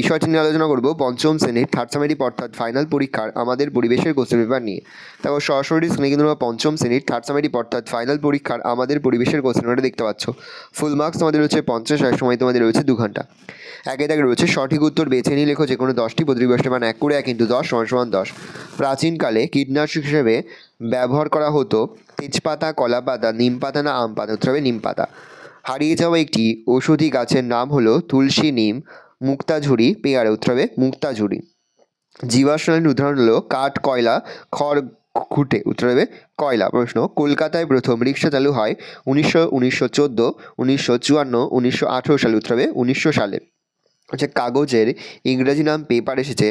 বিষয়টি নিয়ে আলোচনা করব পঞ্চম শ্রেণীর থার্ড সামেটিভ অর্থাৎ ফাইনাল পরীক্ষার আমাদের পরিবেশের কোশ্চেন পেপার নিয়ে। তারপর সরাসরি স্ক্রিনে কিন্তু তোমরা পঞ্চম শ্রেণীর থার্ড সামেটিভ অর্থাৎ ফাইনাল পরীক্ষার আমাদের পরিবেশের কোশ্চেন পেপারটা দেখতে পাচ্ছ। ফুল মার্কস তোমাদের রয়েছে 50, আর সময় তোমাদের রয়েছে 2 ঘন্টা। একে দাগে রয়েছে সঠিক উত্তর বেছে নিয়ে লেখো যে কোনো 10টি প্রতিবেশের মান 1 করে 1 × 10 = 10। প্রাচীনকালে কীটনাশক হিসেবে ব্যবহার করা হতো তেজপাতা, কলা পাতা, নিম পাতা না আম পাতা? উত্তর হবে নিম পাতা। হারিয়ে যাওয়া একটি ঔষধি গাছের নাম হলো তুলসী, নিম, মুক্তাঝুরি, পেয়ারা? উত্তর হবে মুক্তাঝুরি। জীবাশ্মের উদাহরণ হলো কাঠ, কয়লা, খড়, খুঁটে? উত্তর হবে কয়লা। প্রশ্ন, কলকাতায় প্রথম রিক্সা চালু হয় 1914, 1954, 1918 সালে? উত্তর হবে 1900 সালে। আচ্ছা, কাগজের ইংরেজি নাম পেপার এসেছে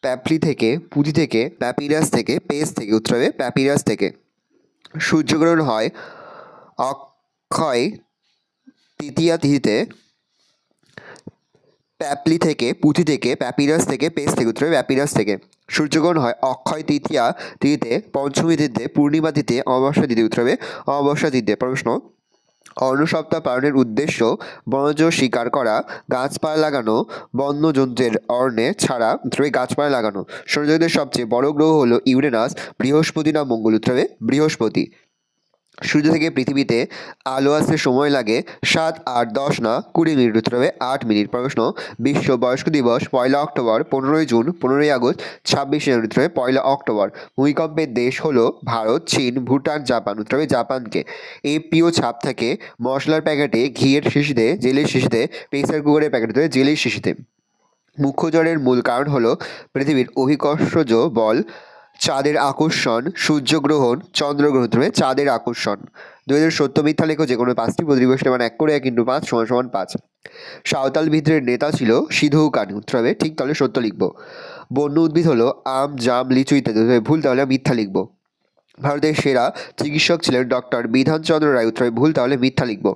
প্যাপলি থেকে, পুঁতি থেকে, প্যাপিরাস থেকে, পেজ থেকে? উত্তর হবে প্যাপিরাস থেকে। সূর্যগ্রহণ হয় অক্ষয় তৃতীয়া তিথিতে প্যাপলি থেকে, পুঁথি থেকে, প্যাপিরাস থেকে, পেজ থেকে? উত্তর হবে প্যাপিরাস থেকে। সূর্যগ্রহণ হয় অক্ষয় তৃতীয়া তিথিতে, পঞ্চমী তিথিতে, পূর্ণিমা তিথিতে, অমাবস্যা তিথিতে? উত্তর হবে অমাবস্যা তিথিতে। প্রশ্ন, অন্ন সপ্তাহ পালনের উদ্দেশ্য বনজ শিকার করা, গাছপালা লাগানো, বন্যজন্তুর অরণ্যে ছাড়া? উত্তর হবে গাছপালা লাগানো। সৌরজগতের সবচেয়ে বড় গ্রহ হলো ইউরেনাস, বৃহস্পতি না মঙ্গল? উত্তর হবে বৃহস্পতি। সূর্য থেকে পৃথিবীতে আলো আসতে সময় লাগে 7, 8, 10 না 20 মিনিট? উত্তর হবে 8 মিনিট। প্রশ্ন, বিশ্ব বয়স্ক দিবস 1 অক্টোবর, 15 জুন, 15 আগস্ট, 26 জানুয়ারি? উত্তর হবে 1 অক্টোবর। ভূমিকম্পের দেশ হলো ভারত, চীন, ভুটান, জাপান? উত্তর হবে জাপানকে। এপিও ছাপ থাকে মশলার প্যাকেটে, ঘিয়ের শিশিতে, জেলের শিশিতে, প্রেসার কুকারের প্যাকেটে, জেলের শিশিতে। মুখ্য জ্বরের মূল কারণ হলো পৃথিবীর অভিকর্ষজ বল, চাঁদের আকর্ষণ, সূর্যগ্রহণ, চন্দ্রগ্রহণ? উত্তর হবে চাঁদের আকর্ষণ। 2000 সত্য মিথ্যা লেখো যে কোনো 5টি প্রতিবেশের মান 1 করে 1 × 5 = 5। সাঁওতাল বিদ্রোহের নেতা ছিল সিধু কানু? উত্তর হবে ঠিক, তাহলে সত্য লিখবো। বন্য উদ্ভিদ হলো আম, জাম, লিচু ইত্যাদি? ভুল, তাহলে মিথ্যা লিখবো। ভারতের সেরা চিকিৎসক ছিলেন ডক্টর বিধানচন্দ্র রায়? উত্তর ভুল, তাহলে মিথ্যা লিখব।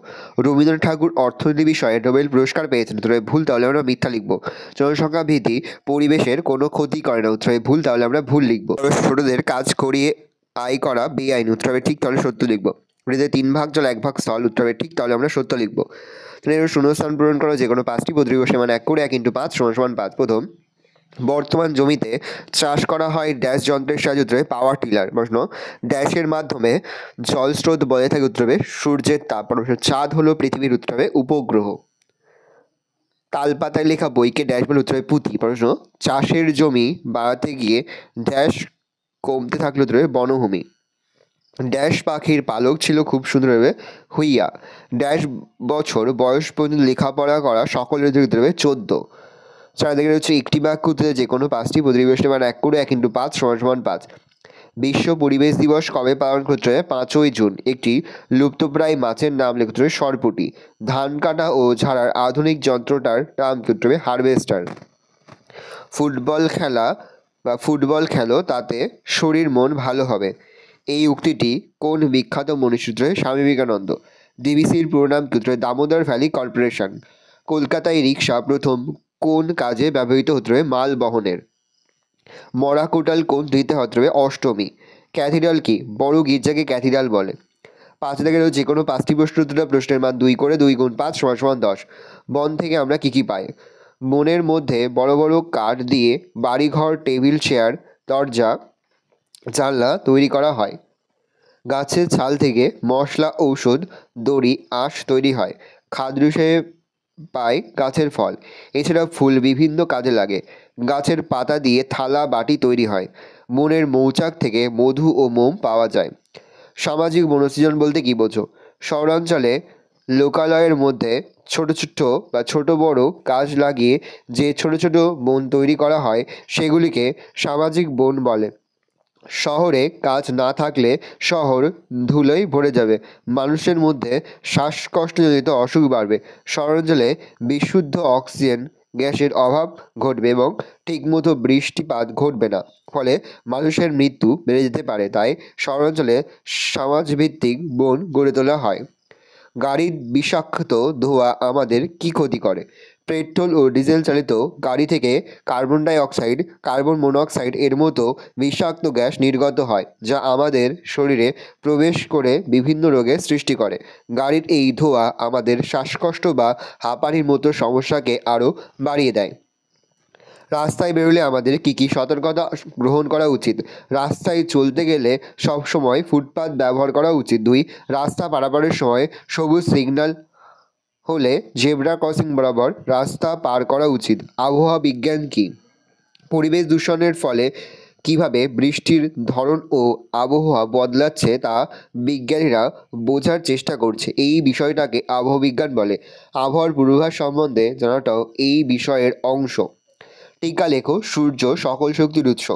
রবীন্দ্রনাথ ঠাকুর অর্থনীতি বিষয়ে নোবেল পুরস্কার পেয়েছেন? উত্তর ভুল, তাহলে আমরা মিথ্যা লিখব। জনসংখ্যা বৃদ্ধি পরিবেশের কোনো ক্ষতি করে না? উত্তর ভুল, তাহলে আমরা ভুল লিখব। ছোটদের কাজ করিয়ে আয় করা বেআইন? উত্তর হবে ঠিক, তাহলে সত্য লিখব। হৃদয় 3 ভাগ জল 1 ভাগ স্থল? উত্তর হবে ঠিক, তাহলে আমরা সত্য লিখব। শূন্যস্থান পূরণ করা যে কোনো 5টি প্রতিবেশের মান 1 করে 1 × 5 = 5। প্রথম, বর্তমান জমিতে চাষ করা হয় ড্যাশ যন্ত্রের সাহায্যে? উত্তরে পাওয়ার টিলার। প্রশ্ন, ড্যাশের মাধ্যমে জল স্রোত বজায় থাকে? উত্তর হবে সূর্যের তাপ। প্রশ্ন, চাঁদ হলো পৃথিবীর? উত্তর হবে উপগ্রহ। তালপাতায় লেখা বইকে ড্যাশ বলে? উত্তর হবে পুঁথি। প্রশ্ন, চাষের জমি বাড়াতে গিয়ে ড্যাশ কমতে থাকলে? উত্তর হবে বনভূমি। ড্যাশ পাখির পালক ছিল খুব সুন্দর? হবে হুইয়া। ড্যাশ বছর বয়স পর্যন্ত লেখাপড়া করা সকলের? উত্তর হবে 14। চারিদিকে রয়েছে একটি বাক্য উত্তরে যে কোনো 5টি প্রতিবেশের মান 1 করে 1 × 5 = 5। বিশ্ব পরিবেশ দিবস কবে পালন করতে হবে? 5ই জুন। একটি লুপ্তপ্রায় মাছের নাম লিখতে হবে সরপুঁটি। ধান কাটা ও ঝাড়ার আধুনিক যন্ত্রটার নাম করতে হবে হারভেস্টার। ফুটবল খেলো তাতে শরীর মন ভালো হবে। এই উক্তিটি কোন বিখ্যাত মনীষী? স্বামী বিবেকানন্দ। ডিভিসির পুরো নাম কি? Damodar valley corporation. কলকাতায় রিক্সা প্রথম কোন কাজে ব্যবহৃত হতে হবে? মাল বহনের। মরা কোটাল কোন তিথিতে হতে হবে? অষ্টমী। ক্যাথিড্রাল কি? বড় গির্জাকে ক্যাথিড্রাল বলে। 5 থেকে যে কোনো 5টি প্রশ্নের মান 2 করে 2 × 5 = 10। বন থেকে আমরা কি পাই? বনের মধ্যে বড় বড় কাঠ দিয়ে বাড়িঘর, টেবিল, চেয়ার, দরজা, জানলা তৈরি করা হয়। গাছের ছাল থেকে মশলা, ঔষধ, দড়ি, আঁশ তৈরি হয়। খাদ্য হিসেবে পাই গাছের ফল। এছাড়া ফুল বিভিন্ন কাজে লাগে। গাছের পাতা দিয়ে থালা, বাটি তৈরি হয়। বনের মৌচাক থেকে মধু ও মোম পাওয়া যায়। সামাজিক বনসৃজন বলতে কি বোঝো? শহরাঞ্চলে লোকালয়ের মধ্যে ছোট বড় গাছ লাগিয়ে যে ছোট ছোট বন তৈরি করা হয় সেগুলিকে সামাজিক বন বলে। শহরে গাছ না থাকলে শহর ধুলোয় ভরে যাবে, মানুষের মধ্যে শ্বাসকষ্টজনিত অসুখ বাড়বে। শহরাঞ্চলে বিশুদ্ধ অক্সিজেন গ্যাসের অভাব ঘটবে এবং ঠিকমতো বৃষ্টিপাত ঘটবে না, ফলে মানুষের মৃত্যু বেড়ে যেতে পারে। তাই শহরাঞ্চলে সমাজভিত্তিক বন গড়ে তোলা হয়। গাড়ির বিষাক্ত ধোঁয়া আমাদের কি ক্ষতি করে? পেট্রোল ও ডিজেল চালিত গাড়ি থেকে কার্বন ডাইঅক্সাইড, কার্বন মনোক্সাইড এর মতো বিষাক্ত গ্যাস নির্গত হয়, যা আমাদের শরীরে প্রবেশ করে বিভিন্ন রোগের সৃষ্টি করে। গাড়ির এই ধোঁয়া আমাদের শ্বাসকষ্ট বা হাঁপানির মতো সমস্যাকে আরও বাড়িয়ে দেয়। রাস্তায় বেরোলে আমাদের কী কী সতর্কতা গ্রহণ করা উচিত? রাস্তায় চলতে গেলে সবসময় ফুটপাত ব্যবহার করা উচিত। 2, রাস্তা পারাপারের সময় সবুজ সিগন্যাল হলে জেব্রা ক্রসিং বরাবর রাস্তা পার করা উচিত। আবহাওয়া বিজ্ঞান কী? পরিবেশ দূষণের ফলে কিভাবে বৃষ্টির ধরন ও আবহাওয়া বদলাচ্ছে তা বিজ্ঞানীরা বোঝার চেষ্টা করছে। এই বিষয়টাকে আবহাওয়া বিজ্ঞান বলে। আবহাওয়ার পূর্বাভাস সম্বন্ধে জানাটাও এই বিষয়ের অংশ। টিকা লেখো। সূর্য সকল শক্তির উৎস।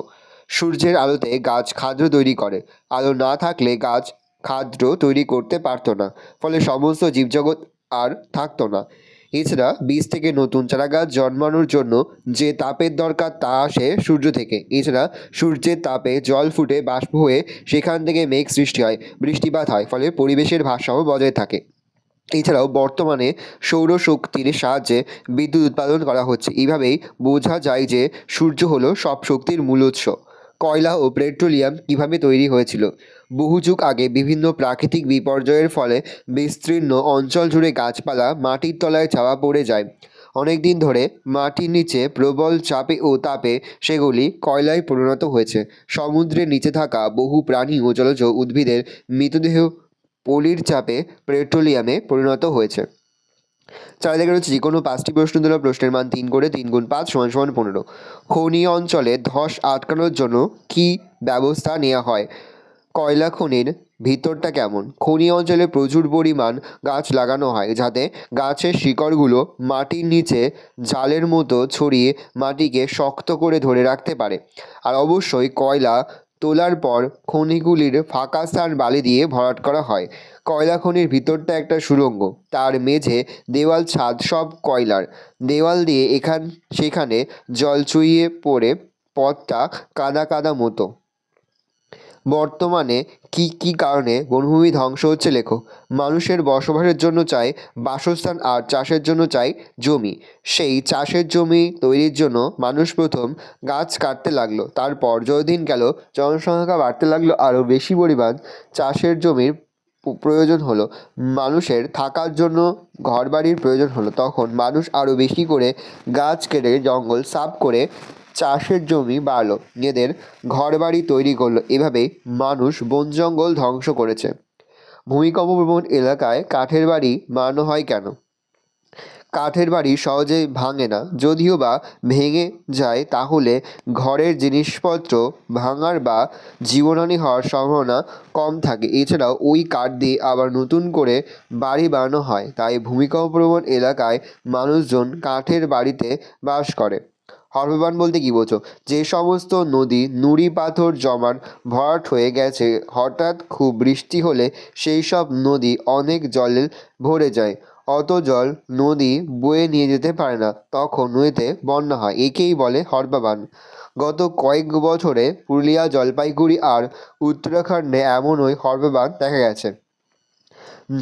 সূর্যের আলোতে গাছ খাদ্য তৈরি করে। আলো না থাকলে গাছ খাদ্য তৈরি করতে পারতো না, ফলে সমস্ত জীবজগৎ আর থাকতো না। এছাড়া বীজ থেকে নতুন চারাগাছ জন্মানোর জন্য যে তাপের দরকার তা আসে সূর্য থেকে। এছাড়া সূর্যের তাপে জল ফুটে বাষ্প হয়ে সেখান থেকে মেঘ সৃষ্টি হয়, বৃষ্টিপাত হয়, ফলে পরিবেশের ভারসাম্য বজায় থাকে। এছাড়াও বর্তমানে সৌরশক্তির সাহায্যে বিদ্যুৎ উৎপাদন করা হচ্ছে। এইভাবেই বোঝা যায় যে সূর্য হলো সব শক্তির মূল উৎস। কয়লা ও পেট্রোলিয়াম কিভাবে তৈরি হয়েছিল? বহু যুগ আগে বিভিন্ন প্রাকৃতিক বিপর্যয়ের ফলে বিস্তীর্ণ অঞ্চল জুড়ে গাছপালা মাটির তলায় চাপা পড়ে যায়। অনেক দিন ধরে মাটির নিচে প্রবল চাপে ও তাপে সেগুলি কয়লায় পরিণত হয়েছে। সমুদ্রের নিচে থাকা বহু প্রাণী ও জলজ উদ্ভিদের মৃতদেহ পলির চাপে পেট্রোলিয়ামে পরিণত হয়েছে। 4 থেকে রয়েছে যে কোনো 5টি প্রশ্ন দিল, প্রশ্নের মান 3 করে 3 × 5 = 15। খনি অঞ্চলে ধস আটকানোর জন্য কী ব্যবস্থা নেওয়া হয়? কয়লা খনির ভিতরটা কেমন? খনি অঞ্চলে প্রচুর পরিমাণ গাছ লাগানো হয় যাতে গাছের শিকড়গুলো মাটির নিচে জালের মতো ছড়িয়ে মাটিকে শক্ত করে ধরে রাখতে পারে। আর অবশ্যই কয়লা তোলার পর খনিগুলির ফাঁকা স্থান বালি দিয়ে ভরাট করা হয়। কয়লা খনির ভিতরটা একটা সুড়ঙ্গ, তার মেঝে, দেওয়াল, ছাদ সব কয়লার। দেওয়াল দিয়ে সেখানে জল চুইয়ে পড়ে পথটা কাদা কাদা মতো। বর্তমানে কি কারণে বনভূমি ধ্বংস হচ্ছে লেখো। মানুষের বসবাসের জন্য চাই বাসস্থান আর চাষের জন্য চাই জমি। সেই চাষের জমি তৈরির জন্য মানুষ প্রথম গাছ কাটতে লাগলো, তারপর যতদিন গেল জনসংখ্যা বাড়তে লাগলো, আরও বেশি পরিমাণ চাষের জমির প্রয়োজন হলো, মানুষের থাকার জন্য ঘরবাড়ির প্রয়োজন হলো। তখন মানুষ আরও বেশি করে গাছ কেটে জঙ্গল সাফ করে চাষের জমি বাড়লো, নিজেদের ঘরবাড়ি তৈরি করলো। এভাবেই মানুষ বন জঙ্গল ধ্বংস করেছে। ভূমিকম্পপ্রবণ এলাকায় কাঠের বাড়ি বানানো হয় কেন? কাঠের বাড়ি সহজে ভাঙে না, যদিও বা ভেঙে যায় তাহলে ঘরের জিনিসপত্র ভাঙার বা জীবনহানি হওয়ার সম্ভাবনা কম থাকে। এছাড়াও ওই কাঠ দিয়ে আবার নতুন করে বাড়ি বানানো হয়, তাই ভূমিকম্পপ্রবণ এলাকায় মানুষজন কাঠের বাড়িতে বাস করে। হরপ্রবান বলতে কী বোঝো? যে সমস্ত নদী নুড়ি পাথর জমাট ভরাট হয়ে গেছে, হঠাৎ খুব বৃষ্টি হলে সেই সব নদী অনেক জলে ভরে যায়। অত জল নদী বয়ে নিয়ে যেতে পারে না, তখন নদীতে বন্যা হয়। একেই বলে হরপ্রবান। গত কয়েক বছরে পুরুলিয়া, জলপাইগুড়ি আর উত্তরাখণ্ডে এমনই হরপ্রবান দেখা গেছে।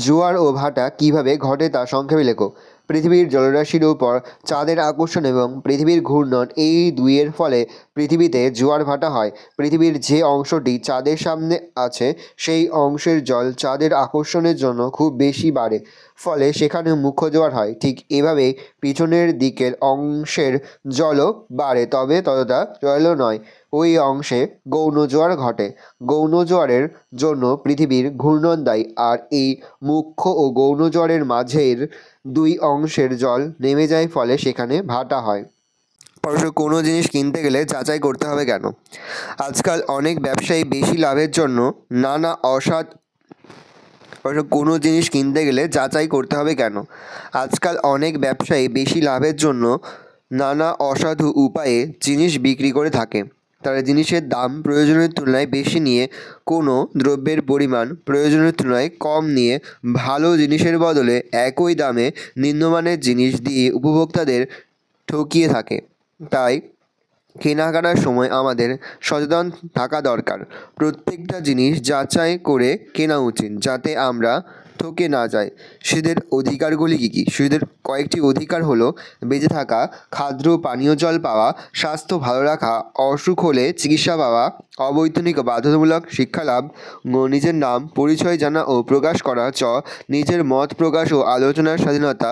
জোয়ার ও ভাটা কিভাবে ঘটে তা সংক্ষেপে লেখো। পৃথিবীর জলরাশির উপর চাঁদের আকর্ষণ এবং পৃথিবীর ঘূর্ণন, এই দুইয়ের ফলে পৃথিবীতে জোয়ার ভাটা হয়। পৃথিবীর যে অংশটি চাঁদের সামনে আছে সেই অংশের জল চাঁদের আকর্ষণের জন্য খুব বেশি বাড়ে, ফলে সেখানে মুখ্য জোয়ার হয়। ঠিক এভাবেই পিছনের দিকের অংশের জলও বাড়ে, তবে ততটা জোরালো নয়। ওই অংশে গৌণ জোয়ার ঘটে। গৌণ জোয়ারের জন্য পৃথিবীর ঘূর্ণন দায়ী, আর এই মুখ্য ও গৌণ জোয়ারের মাঝের দুই অংশের জল নেমে যায়, ফলে সেখানে ভাটা হয়। অবশ্য কোনো জিনিস কিনতে গেলে যাচাই করতে হবে কেন? আজকাল অনেক ব্যবসায়ী বেশি লাভের জন্য নানা কোনো জিনিস কিনতে গেলে যাচাই করতে হবে কেন? আজকাল অনেক ব্যবসায়ী বেশি লাভের জন্য নানা অসাধু উপায়ে জিনিস বিক্রি করে থাকে। তারা জিনিসের দাম প্রয়োজনের তুলনায় বেশি নিয়ে কোনো দ্রব্যের পরিমাণ প্রয়োজনের তুলনায় কম নিয়ে ভালো জিনিসের বদলে একই দামে নিম্নমানের জিনিস দিয়ে উপভোক্তাদের ঠকিয়ে থাকে। তাই কেনাকাটার সময় আমাদের সচেতন থাকা দরকার। প্রত্যেকটা জিনিস যাচাই করে কেনা উচিত, যাতে আমরা ঠকে না যাই। শিশুদের অধিকারগুলি কী কী? শিশুদের কয়েকটি অধিকার হলো বেঁচে থাকা, খাদ্য পানীয় জল পাওয়া, স্বাস্থ্য ভালো রাখা, অসুখ হলে চিকিৎসা পাওয়া, অবৈতনিক ও বাধ্যতামূলক শিক্ষা লাভ, নিজের নাম পরিচয় জানা ও প্রকাশ করা, নিজের মত প্রকাশ ও আলোচনার স্বাধীনতা,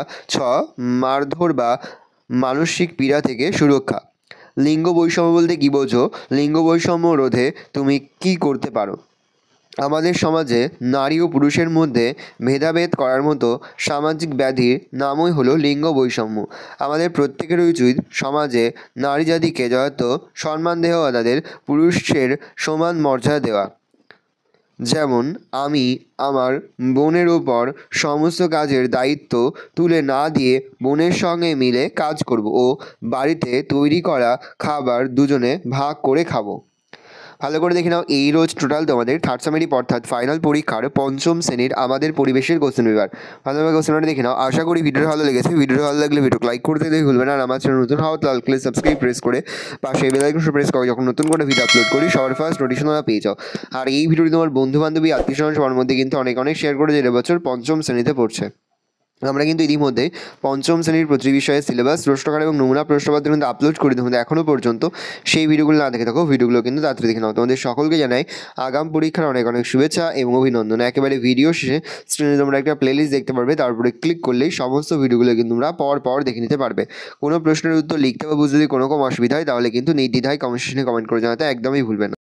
মারধর বা মানসিক পীড়া থেকে সুরক্ষা। লিঙ্গ বৈষম্য বলতে কী বোঝো? লিঙ্গ বৈষম্য রোধে তুমি কি করতে পারো? আমাদের সমাজে নারী ও পুরুষের মধ্যে ভেদাভেদ করার মতো সামাজিক ব্যাধির নামই হলো লিঙ্গ বৈষম্য। আমাদের প্রত্যেকেরই উচিত সমাজে নারী জাতিকে যথাযথ সম্মান দেওয়া, তাদের পুরুষের সমান মর্যাদা দেওয়া। যেমন আমি আমার বোনের ওপর সমস্ত কাজের দায়িত্ব তুলে না দিয়ে বোনের সঙ্গে মিলে কাজ করব ও বাড়িতে তৈরি করা খাবার দুজনে ভাগ করে খাবো। ভালো করে দেখে নাও, এই রোজ টোটাল তোমাদের থার্ড সামেটিভ অর্থাৎ ফাইনাল পরীক্ষার পঞ্চম শ্রেণীর আমাদের পরিবেশের কোশ্চেন পেপার। ভালোভাবে কোশ্চেনটা দেখে নাও। আশা করি ভিডিও ভালো লেগেছে। ভিডিও ভালো লাগলে ভিডিও লাইক করতে ভুলবে না। আর আমার চ্যানেল নতুন হওয়া তাহলে সাবস্ক্রাইব প্রেস করে পাশে বেল আইকন প্রেস করে যখন নতুন করে ভিডিও আপলোড করি সবার ফার্স্ট নোটিফিকেশন তোমরা পেয়ে যাও। আর এই ভিডিওটি তোমার বন্ধু বান্ধবী আত্মীয়স্বজন সবার মধ্যে কিন্তু অনেক শেয়ার করে, যে এবছর পঞ্চম শ্রেণীতে পড়ছে। আমরা কিন্তু ইতিমধ্যে পঞ্চম শ্রেণীর প্রতি বিষয়ে সিলেবাস, প্রশ্নকার এবং নমুনা প্রশ্নপত্র কিন্তু আপলোড করে তোমাদের এখনও পর্যন্ত সেই ভিডিওগুলো না দেখে থাকো, ভিডিওগুলো কিন্তু তাড়াতাড়ি দেখে নাও। তোমাদের সকলকে জানাই আগাম পরীক্ষার অনেক শুভেচ্ছা এবং অভিনন্দন। একেবারে ভিডিও শেষে স্ক্রিনে তোমরা একটা প্লেলিস্ট দেখতে পারবে, তারপরে ক্লিক করলেই সমস্ত ভিডিওগুলো কিন্তু তোমরা পর দেখে নিতে পারবে। কোনো প্রশ্নের উত্তর লিখতে বা বুঝতে যদি কোনো অসুবিধা হয় তাহলে কিন্তু নির্দ্বিধায় কমেন্ট সেকশনে কমেন্ট করে জানাতে একদমই ভুলবে না।